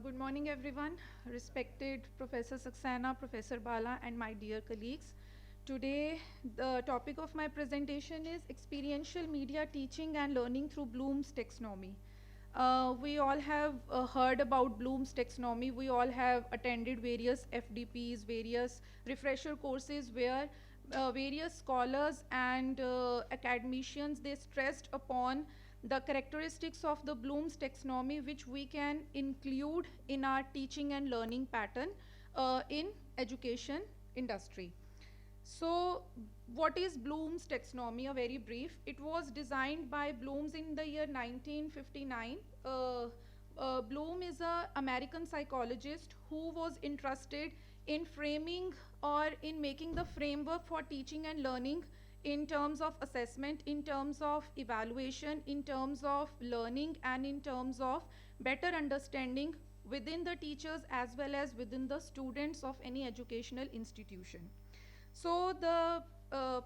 Good morning, everyone. Respected Professor Saxena, Professor Bala, and my dear colleagues. Today, the topic of my presentation is experiential media teaching and learning through Bloom's taxonomy. We all have heard about Bloom's taxonomy. We all have attended various FDPs, various refresher courses where various scholars and academicians, they stressed upon the characteristics of the Bloom's taxonomy which we can include in our teaching and learning pattern in education industry. So what is Bloom's taxonomy? A very brief. It was designed by Bloom's in the year 1959. Bloom is an American psychologist who was interested in framing or in making the framework for teaching and learning in terms of assessment, in terms of evaluation, in terms of learning, and in terms of better understanding within the teachers as well as within the students of any educational institution. So the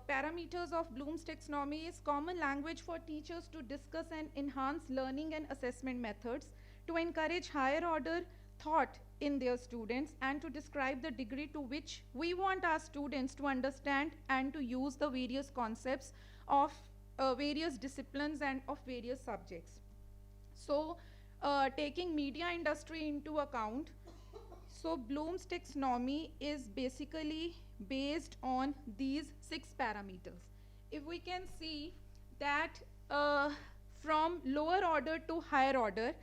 parameters of Bloom's taxonomy is common language for teachers to discuss and enhance learning and assessment methods, to encourage higher order thought in their students, and to describe the degree to which we want our students to understand and to use the various concepts of various disciplines and of various subjects. So taking media industry into account, so Bloom's taxonomy is basically based on these 6 parameters. If we can see that from lower order to higher order,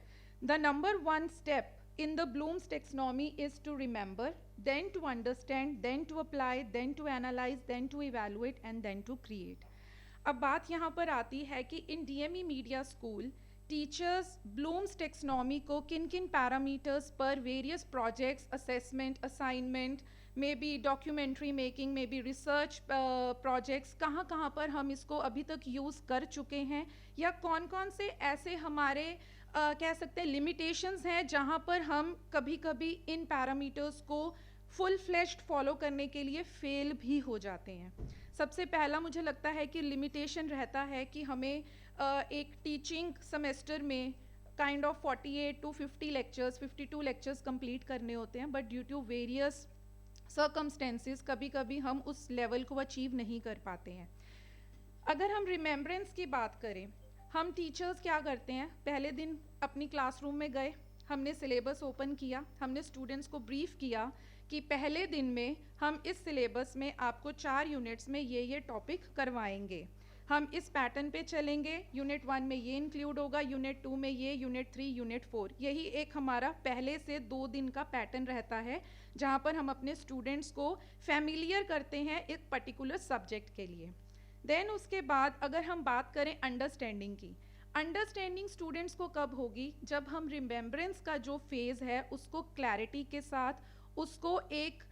the number 1 step in the Bloom's taxonomy is to remember, then to understand, then to apply, then to analyze, then to evaluate, and then to create. अब बात यहाँ पर आती है कि इन DME media school teachers blooms taxonomy को किन किन पैरामीटर्स पर various projects, assessment, assignment, may be documentary making, may be research projects, कहाँ कहाँ पर हम इसको अभी तक यूज़ कर चुके हैं, या कौन कौन से ऐसे हमारे कह सकते हैं लिमिटेशंस हैं जहाँ पर हम कभी कभी इन पैरामीटर्स को फुल फ्लेश्ड फॉलो करने के लिए फेल भी हो जाते हैं. सबसे पहला मुझे लगता है कि लिमिटेशन रहता है कि हमें एक टीचिंग सेमेस्टर में kind of 48 to 50 lectures, 52 lectures complete करने होते हैं, but due to various circumstances कभी कभी हम उस लेवल को अचीव नहीं कर पाते हैं. अगर हम रिमेम्बरेंस की बात करें, हम टीचर्स क्या करते हैं, पहले दिन अपनी क्लासरूम में गए, हमने सिलेबस ओपन किया, हमने स्टूडेंट्स को ब्रीफ किया कि पहले दिन में हम इस सिलेबस में आपको 4 यूनिट्स में ये टॉपिक करवाएंगे, हम इस पैटर्न पे चलेंगे, यूनिट 1 में ये इंक्लूड होगा, यूनिट 2 में ये, यूनिट 3, यूनिट 4. यही एक हमारा पहले से 2 दिन का पैटर्न रहता है जहाँ पर हम अपने स्टूडेंट्स को फैमिलियर करते हैं एक पर्टिकुलर सब्जेक्ट के लिए. देन उसके बाद अगर हम बात करें अंडरस्टैंडिंग की, अंडरस्टैंडिंग स्टूडेंट्स को कब होगी, जब हम रिमेम्बरेंस का जो फेज़ है उसको क्लैरिटी के साथ, उसको एक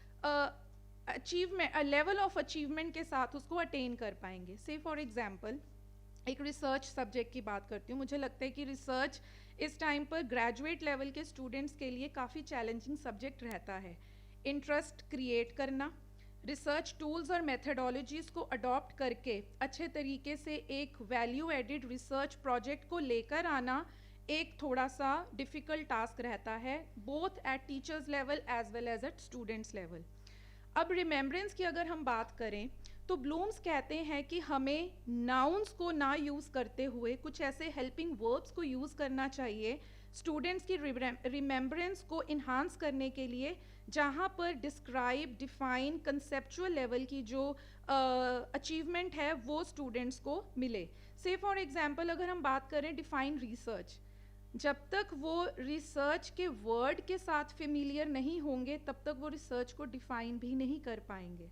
अचीवमेंट, लेवल ऑफ अचीवमेंट के साथ उसको अटेन कर पाएंगे. से फॉर एग्जांपल एक रिसर्च सब्जेक्ट की बात करती हूँ, मुझे लगता है कि रिसर्च इस टाइम पर ग्रेजुएट लेवल के स्टूडेंट्स के लिए काफ़ी चैलेंजिंग सब्जेक्ट रहता है. इंटरेस्ट क्रिएट करना, रिसर्च टूल्स और मेथडोलॉजीज़ को अडॉप्ट करके अच्छे तरीके से एक वैल्यू एडिड रिसर्च प्रोजेक्ट को लेकर आना एक थोड़ा सा डिफ़िकल्ट टास्क रहता है, both at teachers level as well as at students level. अब रिमेम्बरेंस की अगर हम बात करें तो ब्लूम्स कहते हैं कि हमें नाउन्स को ना यूज़ करते हुए कुछ ऐसे हेल्पिंग वर्ब्स को यूज़ करना चाहिए स्टूडेंट्स की रिमेम्बरेंस को इन्हांस करने के लिए, जहाँ पर डिस्क्राइब, डिफाइन, कंसेप्चुअल लेवल की जो अचीवमेंट है वो स्टूडेंट्स को मिले. से फॉर एग्जांपल अगर हम बात करें डिफाइन रिसर्च, जब तक वो रिसर्च के वर्ड के साथ फेमिलियर नहीं होंगे तब तक वो रिसर्च को डिफाइन भी नहीं कर पाएंगे.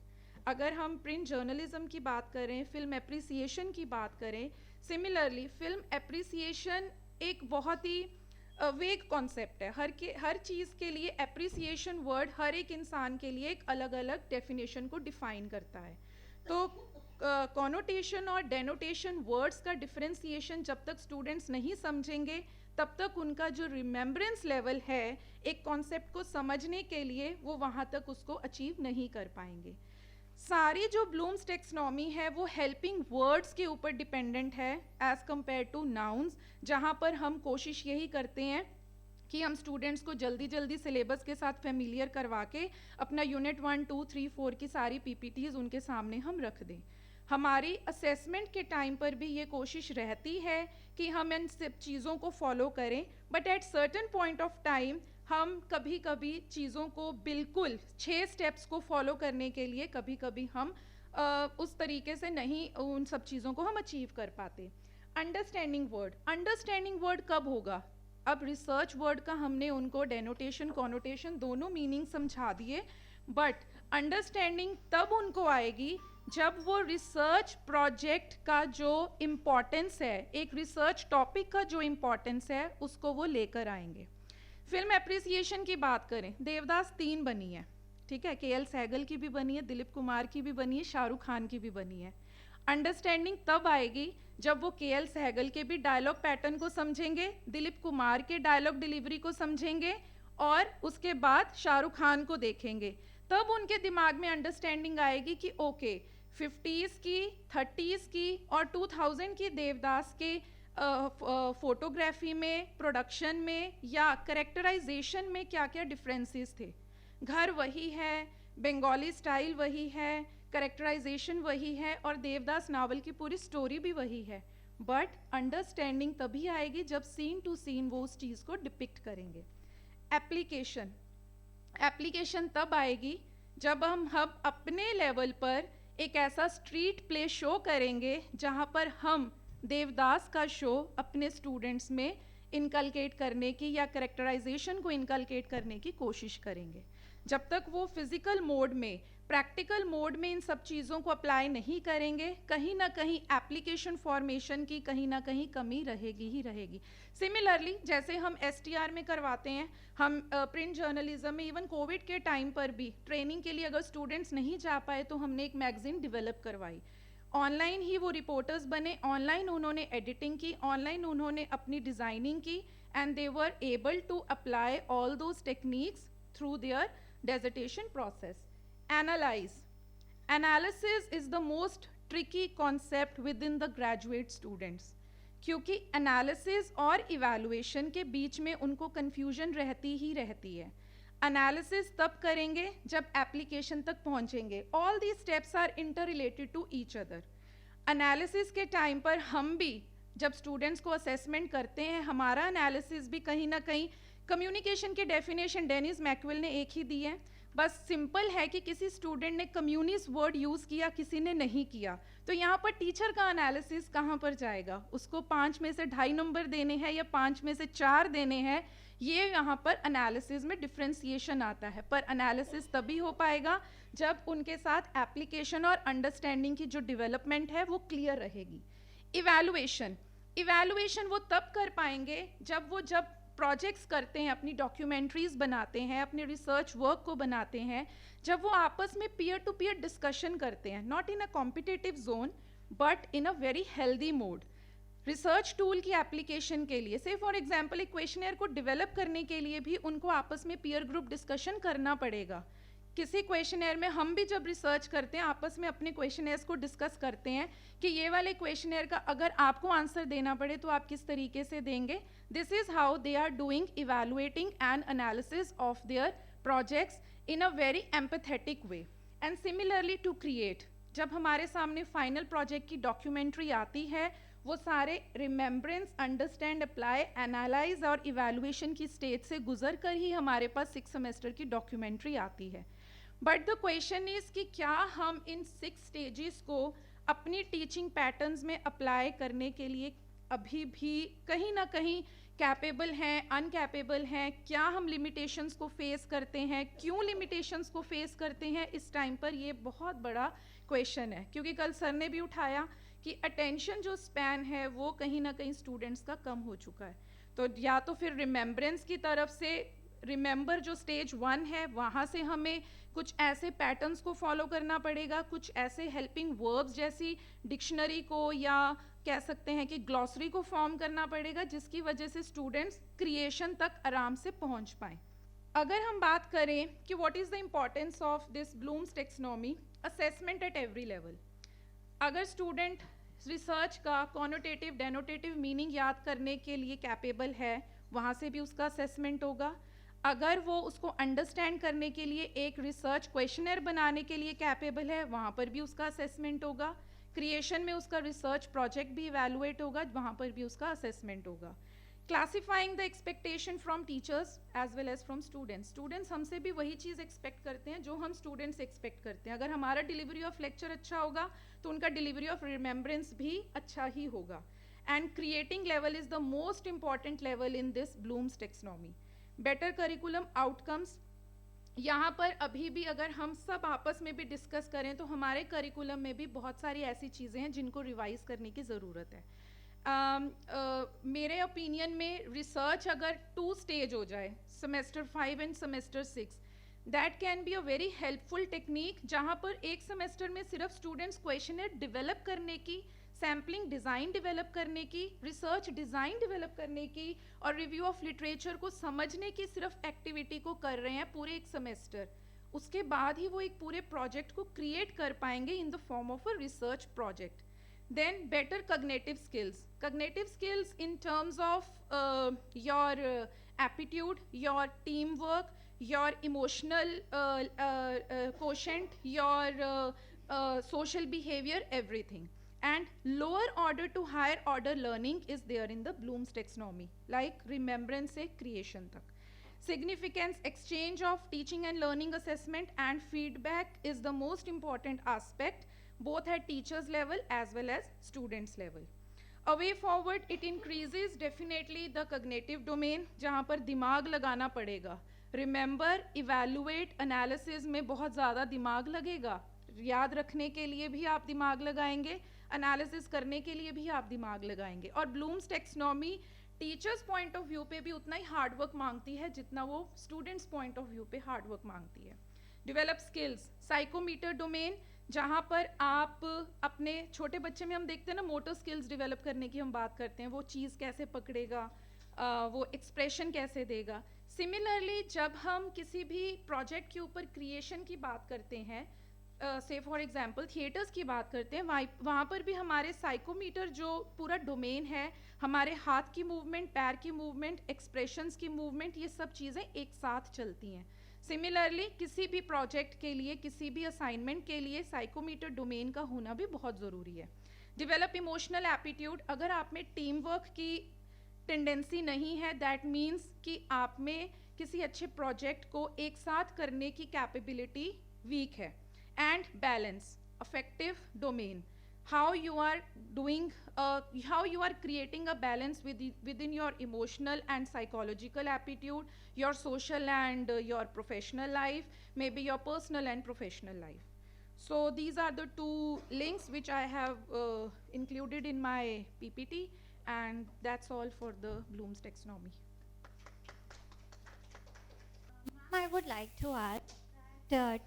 अगर हम प्रिंट जर्नलिज्म की बात करें, फिल्म एप्रिसिएशन की बात करें, सिमिलरली फिल्म एप्रिसिएशन एक बहुत ही वेग कॉन्सेप्ट है. हर चीज़ के लिए एप्रिसिएशन वर्ड हर एक इंसान के लिए एक अलग अलग डेफिनेशन को डिफाइन करता है. तो कॉनोटेशन और डेनोटेशन वर्ड्स का डिफरेंशिएशन जब तक स्टूडेंट्स नहीं समझेंगे तब तक उनका जो रिमेम्बरेंस लेवल है एक कॉन्सेप्ट को समझने के लिए वो वहाँ तक उसको अचीव नहीं कर पाएंगे. सारी जो ब्लूम्स टेक्सोनॉमी है वो हेल्पिंग वर्ड्स के ऊपर डिपेंडेंट है एज़ कम्पेयर टू नाउन्स, जहाँ पर हम कोशिश यही करते हैं कि हम स्टूडेंट्स को जल्दी जल्दी सिलेबस के साथ फेमिलियर करवा के अपना यूनिट 1, 2, 3, 4 की सारी पीपीटीज उनके सामने हम रख दें। हमारी असेसमेंट के टाइम पर भी ये कोशिश रहती है कि हम इन सब चीज़ों को फॉलो करें, but at certain point of time हम कभी कभी चीज़ों को बिल्कुल 6 स्टेप्स को फॉलो करने के लिए कभी कभी हम उस तरीके से नहीं उन सब चीज़ों को हम अचीव कर पाते। अंडरस्टैंडिंग वर्ड कब होगा? अब रिसर्च वर्ड का हमने उनको डेनोटेशन कॉनोटेशन दोनों मीनिंग समझा दिए, बट अंडरस्टैंडिंग तब उनको आएगी जब वो रिसर्च प्रोजेक्ट का जो इम्पोर्टेंस है, एक रिसर्च टॉपिक का जो इम्पोर्टेंस है, उसको वो लेकर आएंगे। फिल्म एप्रिसिएशन की बात करें, देवदास 3 बनी है, ठीक है, KL सहगल की भी बनी है, दिलीप कुमार की भी बनी है, शाहरुख खान की भी बनी है। अंडरस्टैंडिंग तब आएगी जब वो KL सहगल के भी डायलॉग पैटर्न को समझेंगे, दिलीप कुमार के डायलॉग डिलीवरी को समझेंगे और उसके बाद शाहरुख खान को देखेंगे। तब उनके दिमाग में अंडरस्टैंडिंग आएगी कि ओके 50s की, 30s की और 2000 की देवदास के फोटोग्राफी में, प्रोडक्शन में या करेक्टराइजेशन में क्या क्या डिफरेंसेस थे। घर वही है, बंगाली स्टाइल वही है, करेक्टराइजेशन वही है और देवदास नावल की पूरी स्टोरी भी वही है, बट अंडरस्टैंडिंग तभी आएगी जब सीन टू सीन वो उस चीज़ को डिपिक्ट करेंगे। एप्लीकेशन तब आएगी जब हम अपने लेवल पर एक ऐसा स्ट्रीट प्ले शो करेंगे जहाँ पर हम देवदास का शो अपने स्टूडेंट्स में इनकलकेट करने की या करेक्टराइजेशन को इनकलकेट करने की कोशिश करेंगे। जब तक वो फिजिकल मोड में, प्रैक्टिकल मोड में इन सब चीज़ों को अप्लाई नहीं करेंगे, कहीं ना कहीं एप्लीकेशन फॉर्मेशन की कहीं ना कहीं कमी रहेगी ही रहेगी। सिमिलरली जैसे हम STR में करवाते हैं, हम प्रिंट जर्नलिज्म में, इवन कोविड के टाइम पर भी ट्रेनिंग के लिए अगर स्टूडेंट्स नहीं जा पाए तो हमने एक मैगजीन डेवलप करवाई, ऑनलाइन ही वो रिपोर्टर्स बने, ऑनलाइन उन्होंने एडिटिंग की, ऑनलाइन उन्होंने अपनी डिज़ाइनिंग की, and they were able to apply all those techniques through their dissertation process. Analysis is the most tricky concept within the graduate students, क्योंकि analysis और evaluation के बीच में उनको confusion रहती ही रहती है। Analysis तब करेंगे जब application तक पहुंचेंगे। All these steps are interrelated to each other. Analysis के टाइम पर हम भी जब स्टूडेंट्स को असेसमेंट करते हैं, हमारा एनालिसिस भी कहीं ना कहीं, कम्युनिकेशन की डेफिनेशन डेनिस मैकवेल ने एक ही दी है, बस सिंपल है कि किसी स्टूडेंट ने कम्युनिस्ट वर्ड यूज़ किया, किसी ने नहीं किया, तो यहाँ पर टीचर का एनालिसिस कहाँ पर जाएगा? उसको 5 में से 2.5 नंबर देने हैं या 5 में से 4 देने हैं, ये यहाँ पर एनालिसिस में डिफ्रेंसिएशन आता है। पर एनालिसिस तभी हो पाएगा जब उनके साथ एप्लीकेशन और अंडरस्टैंडिंग की जो डेवलपमेंट है वो क्लियर रहेगी। इवैल्यूएशन वो तब कर पाएंगे जब प्रोजेक्ट्स करते हैं, अपनी डॉक्यूमेंट्रीज बनाते हैं, अपने रिसर्च वर्क को बनाते हैं, जब वो आपस में पीयर टू पीयर डिस्कशन करते हैं, not in a competitive zone but in a very healthy mode. Research tool की एप्लीकेशन के लिए, से फॉर एग्जांपल एक क्वेश्चनेयर को डेवलप करने के लिए भी उनको आपस में पीयर ग्रुप डिस्कशन करना पड़ेगा। किसी क्वेश्चनेयर में हम भी जब रिसर्च करते हैं, आपस में अपने क्वेश्चनेयर्स को डिस्कस करते हैं कि ये वाले क्वेश्चनेयर का अगर आपको आंसर देना पड़े तो आप किस तरीके से देंगे। This is how they are doing evaluating and analysis of their projects in a very empathetic way. And similarly to create, जब हमारे सामने फाइनल प्रोजेक्ट की डॉक्यूमेंट्री आती है, वो सारे रिमेम्बरेंस, अंडरस्टैंड, अप्लाई, एनालाइज और इवैल्यूएशन की स्टेज से गुजर कर ही हमारे पास 6 सेमेस्टर की डॉक्यूमेंट्री आती है। बट द क्वेश्चन इज कि क्या हम इन 6 स्टेजेस को अपनी टीचिंग पैटर्न्स में अप्लाई करने के लिए अभी भी कहीं ना कहीं कैपेबल हैं, अनकैपेबल हैं? क्या हम लिमिटेशंस को फेस करते हैं? क्यों लिमिटेशंस को फेस करते हैं इस टाइम पर? ये बहुत बड़ा क्वेश्चन है, क्योंकि कल सर ने भी उठाया कि अटेंशन जो स्पैन है वो कहीं ना कहीं स्टूडेंट्स का कम हो चुका है। तो या तो फिर रिमेम्बरेंस की तरफ से, रिमेंबर जो स्टेज 1 है वहाँ से हमें कुछ ऐसे पैटर्न्स को फॉलो करना पड़ेगा, कुछ ऐसे हेल्पिंग वर्ब्स जैसी डिक्शनरी को या कह सकते हैं कि ग्लॉसरी को फॉर्म करना पड़ेगा, जिसकी वजह से स्टूडेंट्स क्रिएशन तक आराम से पहुंच पाएँ। अगर हम बात करें कि what is the importance of this blooms taxonomy, assessment at every level. अगर स्टूडेंट रिसर्च का कॉनोटेटिव, डेनोटेटिव मीनिंग याद करने के लिए कैपेबल है, वहाँ से भी उसका असेसमेंट होगा। अगर वो उसको अंडरस्टैंड करने के लिए एक रिसर्च क्वेश्चनर बनाने के लिए कैपेबल है, वहाँ पर भी उसका असेसमेंट होगा। क्रिएशन में उसका रिसर्च प्रोजेक्ट भी इवैल्यूएट होगा, वहाँ पर भी उसका असेसमेंट होगा। Classifying the expectation from teachers as well as from students. Students हमसे भी वही चीज़ एक्सपेक्ट करते हैं जो हम स्टूडेंट्स एक्सपेक्ट करते हैं। अगर हमारा डिलीवरी ऑफ लेक्चर अच्छा होगा तो उनका डिलीवरी ऑफ रिमेम्बरेंस भी अच्छा ही होगा। And creating level is the most important level in this blooms taxonomy. Better curriculum outcomes, यहाँ पर अभी भी अगर हम सब आपस में भी डिस्कस करें तो हमारे करिकुलम में भी बहुत सारी ऐसी चीज़ें हैं जिनको रिवाइज करने की ज़रूरत है। मेरे ओपिनियन में रिसर्च अगर 2 स्टेज हो जाए, semester 5 end semester 6, that can be a very helpful technique, जहाँ पर एक सेमेस्टर में सिर्फ स्टूडेंट्स क्वेश्चनर डेवलप करने की, सैम्पलिंग डिज़ाइन डेवलप करने की, रिसर्च डिज़ाइन डेवलप करने की और रिव्यू ऑफ लिटरेचर को समझने की सिर्फ एक्टिविटी को कर रहे हैं पूरे एक सेमेस्टर। उसके बाद ही वो एक पूरे प्रोजेक्ट को क्रिएट कर पाएंगे in the form of a research project. Then better cognitive skills. Cognitive skills in terms of your aptitude, your teamwork, your emotional quotient, your social behavior, everything. And lower order to higher order learning is there in the Bloom's taxonomy, like remembrance से creation तक. Significance, exchange of teaching and learning assessment and feedback is the most important aspect, both at teachers level as well as students level. A way forward, it increases definitely the cognitive domain, जहाँ पर दिमाग लगाना पड़ेगा. Remember, evaluate, analysis में बहुत ज़्यादा दिमाग लगेगा. याद रखने के लिए भी आप दिमाग लगाएंगे, एनालिसिस करने के लिए भी आप दिमाग लगाएंगे. और blooms taxonomy teachers point of view पे भी उतना ही हार्ड वर्क मांगती है जितना वो स्टूडेंट्स पॉइंट ऑफ व्यू पे हार्ड वर्क मांगती है. डेवलप स्किल्स, साइकोमीटर डोमेन, जहाँ पर आप अपने छोटे बच्चे में हम देखते हैं ना, मोटर स्किल्स डेवलप करने की हम बात करते हैं, वो चीज़ कैसे पकड़ेगा, वो एक्सप्रेशन कैसे देगा. सिमिलरली जब हम किसी भी प्रोजेक्ट के ऊपर क्रिएशन की बात करते हैं, से फॉर एग्जांपल थिएटर्स की बात करते हैं, वहाँ पर भी हमारे साइकोमीटर जो पूरा डोमेन है, हमारे हाथ की मूवमेंट, पैर की मूवमेंट, एक्सप्रेशंस की मूवमेंट, ये सब चीज़ें एक साथ चलती हैं. सिमिलरली किसी भी प्रोजेक्ट के लिए, किसी भी असाइनमेंट के लिए साइकोमीटर डोमेन का होना भी बहुत ज़रूरी है. डेवलप इमोशनल एप्टीट्यूड, अगर आप में टीम वर्क की टेंडेंसी नहीं है, दैट मीन्स कि आप में किसी अच्छे प्रोजेक्ट को एक साथ करने की कैपेबिलिटी वीक है. And balance, affective domain, how you are doing, how you are creating a balance within your emotional and psychological aptitude, your social and your professional life, maybe your personal and professional life. So these are the 2 links which I have included in my PPT, and that's all for the Bloom's taxonomy. I would like to add,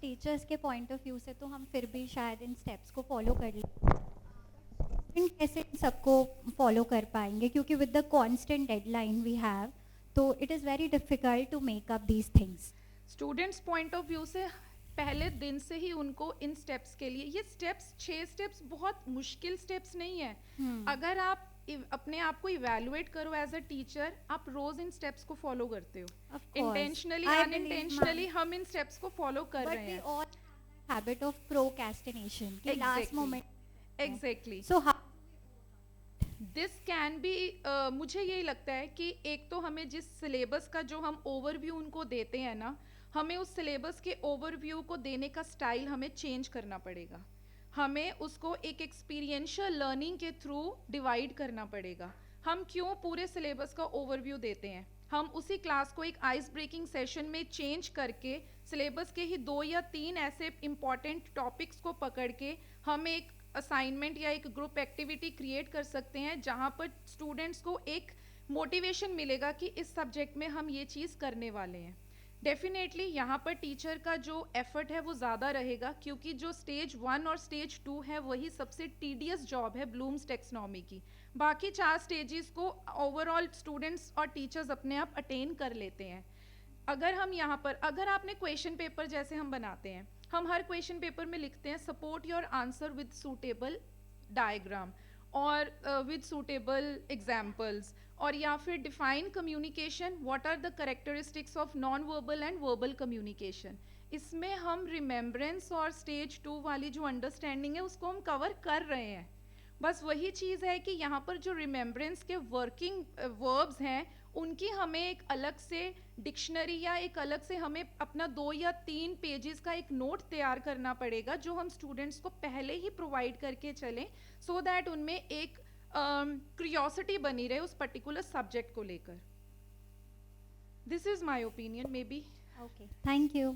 teachers के point of view से तो हम फिर भी शायद इन steps को follow कर लें, कैसे इन सबको फॉलो कर पाएंगे, क्योंकि with the constant deadline we have, तो it is very difficult to make up these things. Students point of view से पहले दिन से ही उनको इन स्टेप्स के लिए, ये स्टेप्स 6 स्टेप्स बहुत मुश्किल स्टेप्स नहीं है. अगर आप अपने आप को इवैल्यूएट करो एज अ टीचर, आप रोज इन स्टेप्स को फॉलो करते हो, इंटेंशनली अनइंटेंशनली हम इन स्टेप्स को फॉलो कर रहे हैं. हैबिट ऑफ प्रोक्रेस्टिनेशन कि last moment. Exactly. So this can be, मुझे यही लगता है कि एक तो हमें जिस सिलेबस का जो हम ओवरव्यू उनको देते हैं ना, हमें उस सिलेबस के ओवरव्यू को देने का स्टाइल हमें चेंज करना पड़ेगा. हमें उसको एक एक्सपीरियंशियल लर्निंग के थ्रू डिवाइड करना पड़ेगा. हम क्यों पूरे सिलेबस का ओवरव्यू देते हैं, हम उसी क्लास को एक आइस ब्रेकिंग सेशन में चेंज करके सिलेबस के ही 2 या 3 ऐसे इंपॉर्टेंट टॉपिक्स को पकड़ के हम एक असाइनमेंट या एक ग्रुप एक्टिविटी क्रिएट कर सकते हैं, जहाँ पर स्टूडेंट्स को एक मोटिवेशन मिलेगा कि इस सब्जेक्ट में हम ये चीज़ करने वाले हैं. डेफिनेटली यहाँ पर टीचर का जो एफर्ट है वो ज़्यादा रहेगा, क्योंकि जो स्टेज 1 और स्टेज 2 है वही सबसे टीडियस जॉब है ब्लूम्स टेक्सोनॉमी की. बाकी 4 स्टेजेस को ओवरऑल स्टूडेंट्स और टीचर्स अपने आप अटेन कर लेते हैं. अगर हम यहाँ पर, अगर आपने क्वेश्चन पेपर जैसे हम बनाते हैं, हम हर क्वेश्चन पेपर में लिखते हैं support your answer with suitable diagram और विद सूटेबल एग्जाम्पल्स और या फिर define communication, what are the characteristics of non verbal and verbal communication. इसमें हम रिमेम्बरेंस और स्टेज 2 वाली जो अंडरस्टैंडिंग है उसको हम कवर कर रहे हैं। बस वही चीज़ है कि यहाँ पर जो रिमेम्बरेंस के वर्किंग वर्ब्स हैं उनकी हमें एक अलग से डिक्शनरी या एक अलग से हमें अपना 2 या 3 पेजेस का एक नोट तैयार करना पड़ेगा जो हम स्टूडेंट्स को पहले ही प्रोवाइड करके चलें, सो दैट उनमें एक क्यूरियोसिटी बनी रहे उस पर्टिकुलर सब्जेक्ट को लेकर। This is my opinion may be. Okay, thank you.